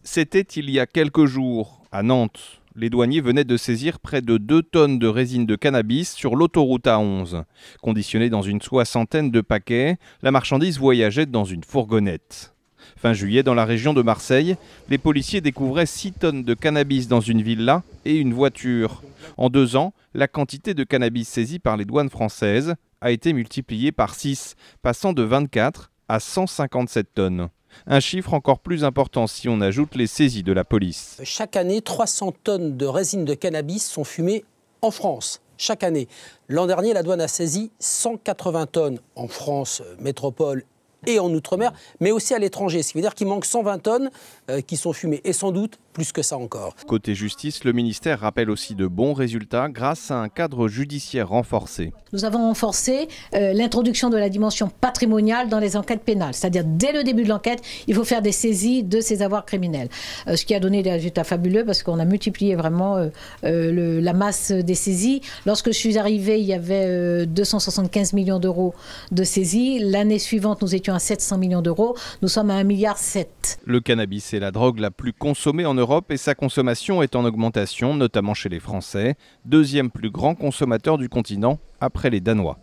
C'était il y a quelques jours, à Nantes. Les douaniers venaient de saisir près de 2 tonnes de résine de cannabis sur l'autoroute A11. Conditionnée dans une soixantaine de paquets, la marchandise voyageait dans une fourgonnette. Fin juillet, dans la région de Marseille, les policiers découvraient 6 tonnes de cannabis dans une villa et une voiture. En 2 ans, la quantité de cannabis saisie par les douanes françaises a été multipliée par 6, passant de 24 à 157 tonnes. Un chiffre encore plus important si on ajoute les saisies de la police. Chaque année, 300 tonnes de résine de cannabis sont fumées en France. Chaque année. L'an dernier, la douane a saisi 180 tonnes en France métropole et en Outre-mer, mais aussi à l'étranger. Ce qui veut dire qu'il manque 120 tonnes qui sont fumées, et sans doute plus que ça encore. Côté justice, le ministère rappelle aussi de bons résultats grâce à un cadre judiciaire renforcé. Nous avons renforcé l'introduction de la dimension patrimoniale dans les enquêtes pénales. C'est-à-dire, dès le début de l'enquête, il faut faire des saisies de ces avoirs criminels. Ce qui a donné des résultats fabuleux parce qu'on a multiplié vraiment la masse des saisies. Lorsque je suis arrivée, il y avait 275 millions d'euros de saisies. L'année suivante, nous étions à 700 millions d'euros. Nous sommes à 1,7 milliard. Le cannabis est la drogue la plus consommée en Europe et sa consommation est en augmentation, notamment chez les Français, deuxième plus grand consommateur du continent après les Danois.